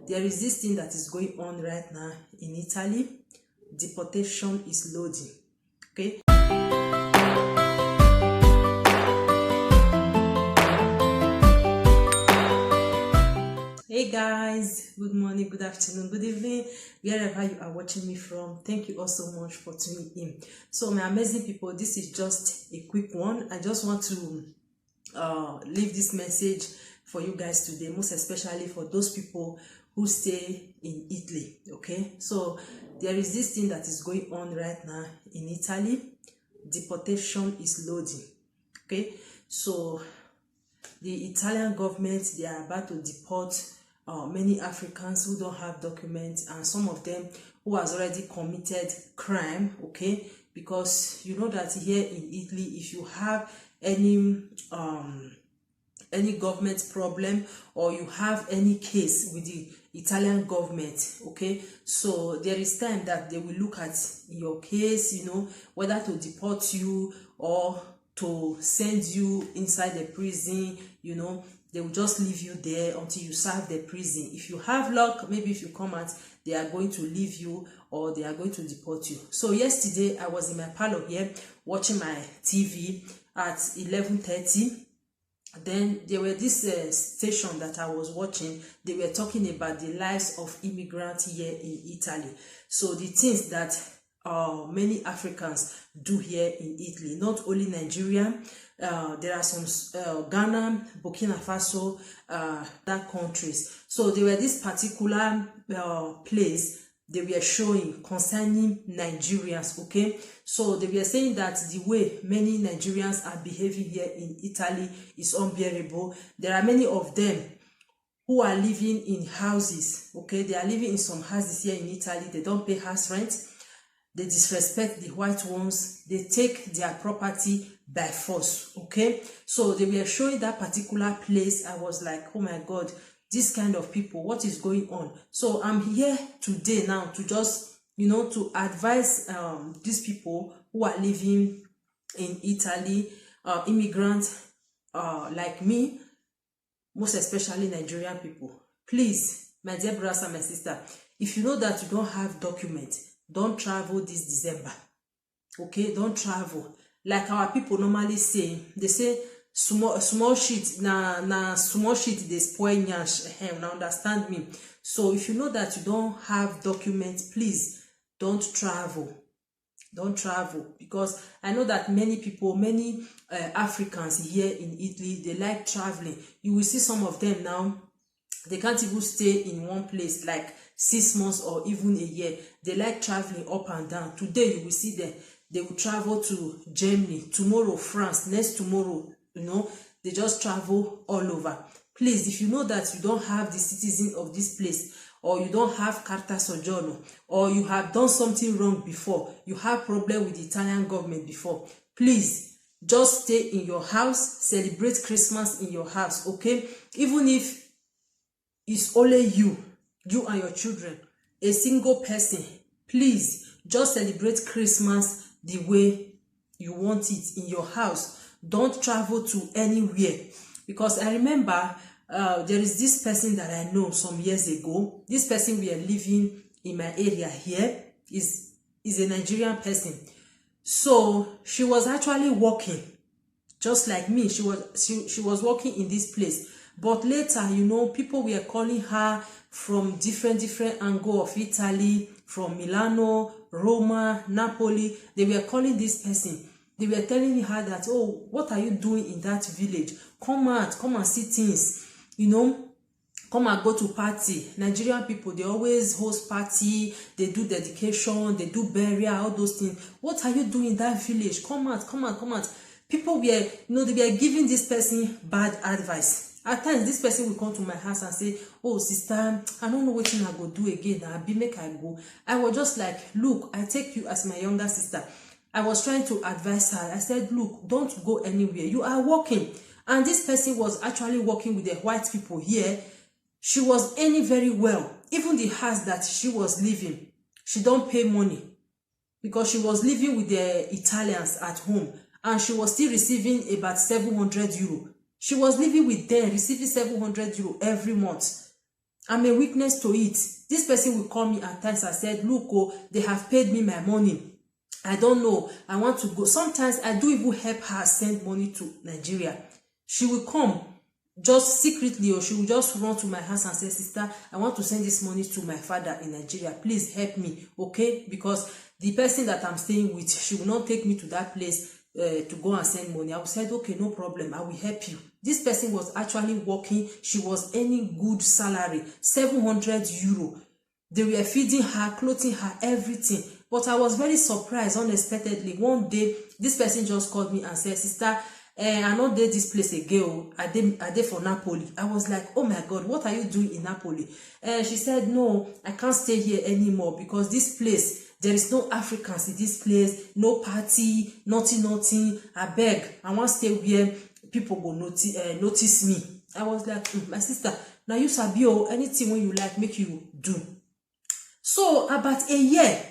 there is this thing that is going on right now in Italy. Deportation is loading. Okay. Hey guys, good morning, good afternoon, good evening, wherever you are watching me from. Thank you all so much for tuning in. So my amazing people, this is just a quick one. I just want to leave this message for you guys today, most especially for those people who stay in Italy. Okay, so there is this thing that is going on right now in Italy. Deportation is loading. Okay, so the Italian government, they are about to deport many Africans who don't have documents, and some of them who has already committed crime. Okay, because you know that here in Italy, if you have any government problem, or you have any case with the Italian government, okay, so there is time that they will look at your case, you know, whether to deport you or to send you inside the prison. You know, they will just leave you there until you serve the prison. If you have luck, maybe if you come out, they are going to leave you or they are going to deport you. So yesterday I was in my parlor here watching my TV at 11:30. Then there were this station that I was watching. They were talking about the lives of immigrants here in Italy. So the things that many Africans do here in Italy, not only Nigeria. There are some Ghana, Burkina Faso, that countries. So there were this particular place they were showing concerning Nigerians. Okay, so they were saying that the way many Nigerians are behaving here in Italy is unbearable. There are many of them who are living in houses. Okay, they are living in some houses here in Italy. They don't pay house rent. They disrespect the white ones. They take their property by force. Okay, so they were showing that particular place. I was like, oh my God, this kind of people, what is going on? So I'm here today now to just, you know, to advise these people who are living in Italy, immigrants like me, most especially Nigerian people. Please, my dear brothers and my sister, if you know that you don't have documents, don't travel this December. Okay, don't travel. Like our people normally say, they say small shit na small shit they spoil nyash. Now understand me. So if you know that you don't have documents, please don't travel. Don't travel, because I know that many people, many Africans here in Italy, they like traveling. You will see some of them now, they can't even stay in one place like 6 months or even a year. They like traveling up and down. Today you will see them, they will travel to Germany, tomorrow France, next tomorrow, you know, they just travel all over. Please, if you know that you don't have the citizen of this place, or you don't have carta soggiorno, or you have done something wrong before, you have problem with the Italian government before, please just stay in your house, celebrate Christmas in your house. Okay, even if it's only you and your children, a single person, please just celebrate Christmas the way you want it in your house. Don't travel to anywhere, because I remember there is this person that I know some years ago. This person we are living in my area here is a Nigerian person. So she was actually working just like me. She was working in this place, but later, you know, people were calling her from different angle of Italy, from Milano, Roma, Napoli. They were calling this person. They were telling her that, oh, what are you doing in that village? Come out, come and see things, you know, come and go to party. Nigerian people, they always host party, they do dedication, they do burial, all those things. What are you doing in that village? Come out, come out, come out. People were, you know, they were giving this person bad advice. At times, this person will come to my house and say, oh, sister, I don't know what I go do again. I'll be make I go. I was just like, look, I take you as my younger sister. I was trying to advise her. I said, look, don't go anywhere. You are working. And this person was actually working with the white people here. She was earning very well. Even the house that she was living, she don't pay money, because she was living with the Italians at home, and she was still receiving about 700 euro. She was living with them, receiving 700 euro every month. I'm a witness to it. This person will call me at times and said, look, oh, they have paid me my money. I don't know, I want to go. Sometimes I do even help her send money to Nigeria. She will come just secretly, or she will just run to my house and say, sister, I want to send this money to my father in Nigeria, please help me, okay? Because the person that I'm staying with, she will not take me to that place to go and send money. I said, okay, no problem, I will help you. This person was actually working. She was earning good salary, 700 euro. They were feeding her, clothing her, everything. But I was very surprised unexpectedly. One day, this person just called me and said, sister, I not dey this place again. I dey for Napoli. I was like, oh my God, what are you doing in Napoli? She said, no, I can't stay here anymore because this place, there is no Africans in this place, no party, nothing. I beg, I want to stay where people go notice me. I was like, my sister, now you sabi o, anything when you like, make you do. So about a year,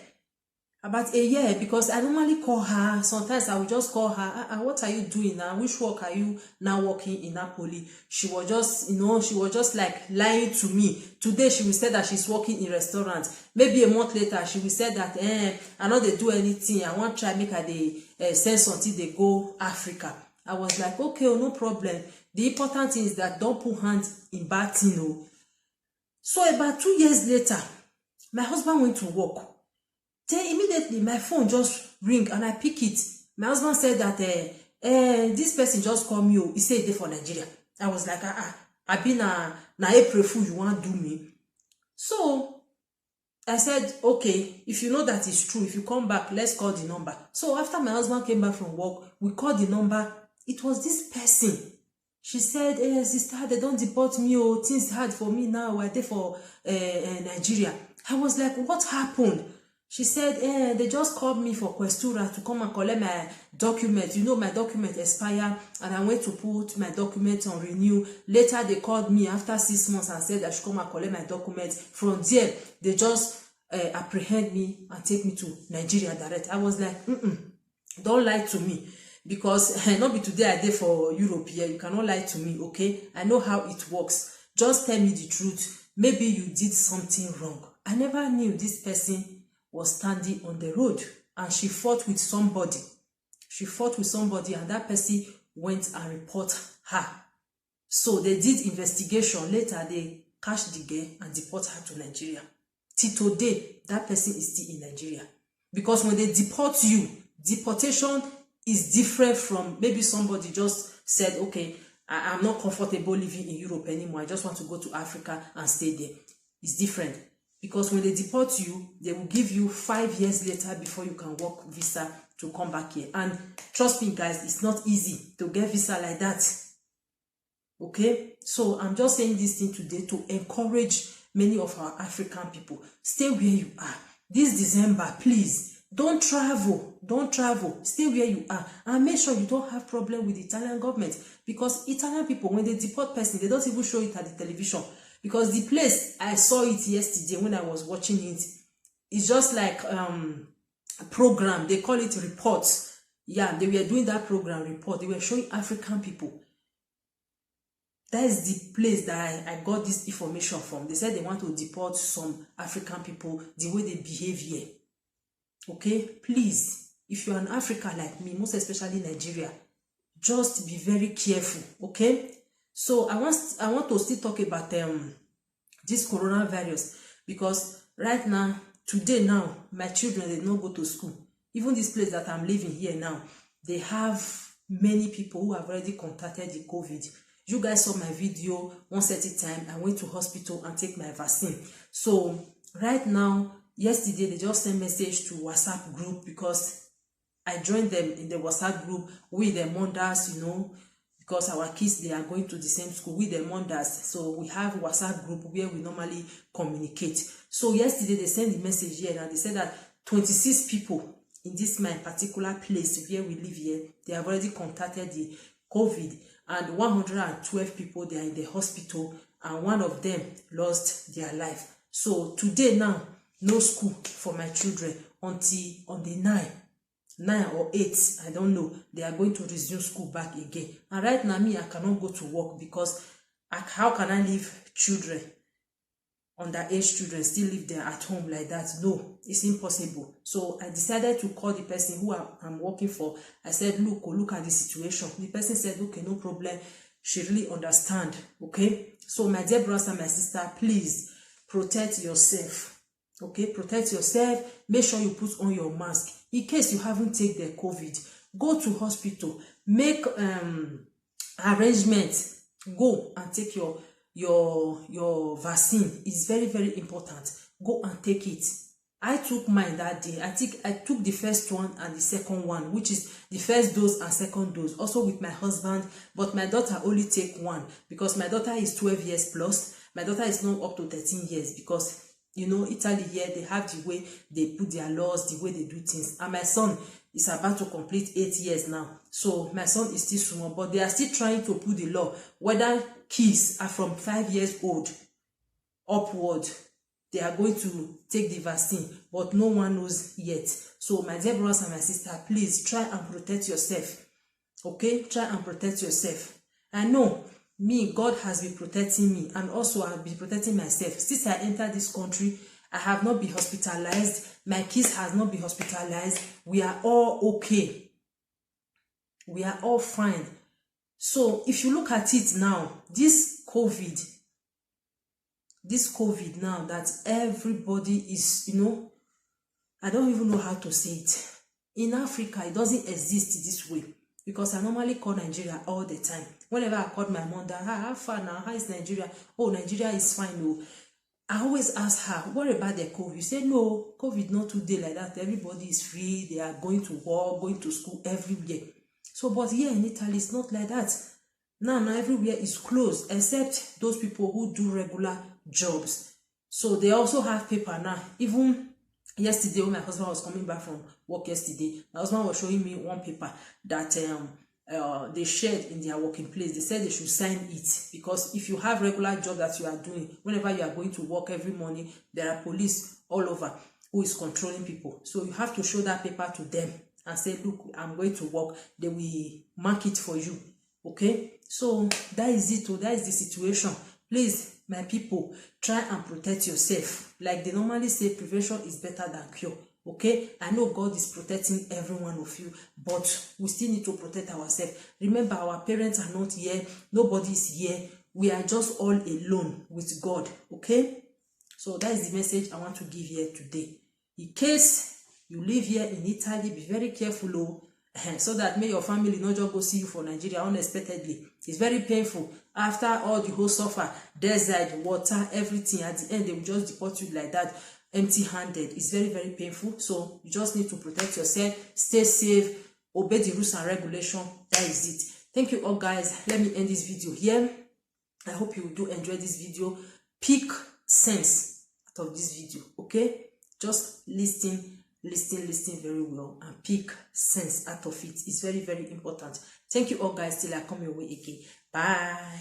because I normally call her. Sometimes I will just call her, what are you doing now? Which work are you now working in Napoli? She was just, she was just like lying to me. Today she will say that she's working in restaurant. Maybe a month later she will say that I know they do anything. I want to try make her they send something they go Africa. I was like, okay, no problem. The important thing is that don't put hands in bad thing. So about 2 years later, my husband went to work. Then immediately my phone just ring and I pick it. My husband said that this person just called me. He said they for Nigeria. I was like, I been na April Fool, you want to do me? So I said, okay, if you know that it's true, if you come back, let's call the number. So after my husband came back from work, we called the number. It was this person. She said, sister, they don't deport me. Oh, things hard for me now. We're there for Nigeria. I was like, what happened? She said, they just called me for Questura to come and collect my document. My document expired and I went to put my document on renew. Later, they called me after 6 months and said I should come and collect my document. From there, they just apprehend me and take me to Nigeria direct. I was like, don't lie to me. Because not be today I did for Europe here. You cannot lie to me, okay? I know how it works. Just tell me the truth. Maybe you did something wrong. I never knew this person was standing on the road and she fought with somebody. And that person went and reported her. So they did investigation. Later, they catch the girl and deport her to Nigeria. Till today, that person is still in Nigeria. Because when they deport you, deportation is different from maybe somebody just said, okay, I'm not comfortable living in Europe anymore. I just want to go to Africa and stay there. It's different. Because when they deport you, they will give you 5 years later before you can work visa to come back here. And trust me, guys, it's not easy to get visa like that. Okay? So I'm just saying this thing today to encourage many of our African people. Stay where you are. This December, please, don't travel. Stay where you are. And make sure you don't have problem with the Italian government. Because Italian people, when they deport person, they don't even show it at the television. Because the place, I saw it yesterday when I was watching it. It's just like a program. They call it reports. Yeah, they were doing that program report. They were showing African people. That is the place that I got this information from. They said they want to deport some African people the way they behave here. Okay? Please, if you're an African like me, most especially Nigeria, just be very careful. Okay? So I want to still talk about this coronavirus, because right now, today now, my children, they don't go to school. Even this place that I'm living here now, they have many people who have already contacted the COVID. You guys saw my video once at a time. I went to hospital and take my vaccine. So right now, yesterday, they just sent message to WhatsApp group, because I joined them in the WhatsApp group with the mothers, because our kids, they are going to the same school with the mothers. So we have a WhatsApp group where we normally communicate. So yesterday they sent the message here and they said that 26 people in this my particular place where we live here, they have already contacted the COVID, and 112 people, they are in the hospital, and one of them lost their life. So today now, no school for my children until on the 9 or 8, I don't know, they are going to resume school back again. And right now, me, I cannot go to work because how can I leave children underage children still live there at home like that. No, it's impossible. So I decided to call the person who I'm working for. I said, look at the situation. The person said, okay, no problem. She really understand. Okay, so my dear brothers and my sister, please protect yourself. Okay, protect yourself. Make sure you put on your mask in case you haven't taken the COVID. Go to hospital, make arrangements, go and take your vaccine. Is very, very important. Go and take it. I took mine that day. I took the first one and the second one, which is the first dose and second dose, also with my husband. But my daughter only take one because my daughter is 12 years plus. My daughter is not up to 13 years because, you know, Italy here, they have the way they put their laws, the way they do things. And my son is about to complete 8 years now. So my son is still small, but they are still trying to put the law. Whether kids are from 5 years old upward, they are going to take the vaccine, but no one knows yet. So my dear brothers and my sister, please try and protect yourself. Okay, try and protect yourself. I know me, God has been protecting me, and also I've been protecting myself. Since I entered this country, I have not been hospitalized. My kids has not been hospitalized. We are all okay. We are all fine. So if you look at it now, this COVID now that everybody is, you know, I don't even know how to say it. In Africa, it doesn't exist this way. Because I normally call Nigeria all the time. Whenever I call my mother, how far now? How is Nigeria? Oh, Nigeria is fine. No. I always ask her, what about the COVID? You say, no, COVID not today like that. Everybody is free. They are going to work, going to school everywhere. So, but here in Italy, it's not like that. Now everywhere is closed, except those people who do regular jobs. So they also have paper now. Even yesterday, when my husband was coming back from work yesterday, my husband was showing me one paper that they shared in their working place. They said they should sign it because if you have regular job that you are doing, whenever you are going to work every morning, there are police all over who is controlling people. So you have to show that paper to them and say, look, I'm going to work. They will mark it for you. Okay, so that is it. That is the situation. Please, my people, try and protect yourself. Like they normally say, prevention is better than cure. Okay, I know God is protecting every one of you, but we still need to protect ourselves. Remember, our parents are not here. Nobody is here. We are just all alone with God. Okay, so that is the message I want to give here today. In case you live here in Italy, be very careful, so that may your family not just go see you for Nigeria unexpectedly. It's very painful. After all the whole suffer, desert, water, everything, at the end they will just deport you like that, empty-handed. It's very, very painful. So you just need to protect yourself, stay safe, obey the rules and regulations. That is it. Thank you all, guys. Let me end this video here. I hope you do enjoy this video. Pick sense out of this video. Okay, just listen very well and pick sense out of it. It's very, very important. Thank you all, guys. Till I come your way again. Bye.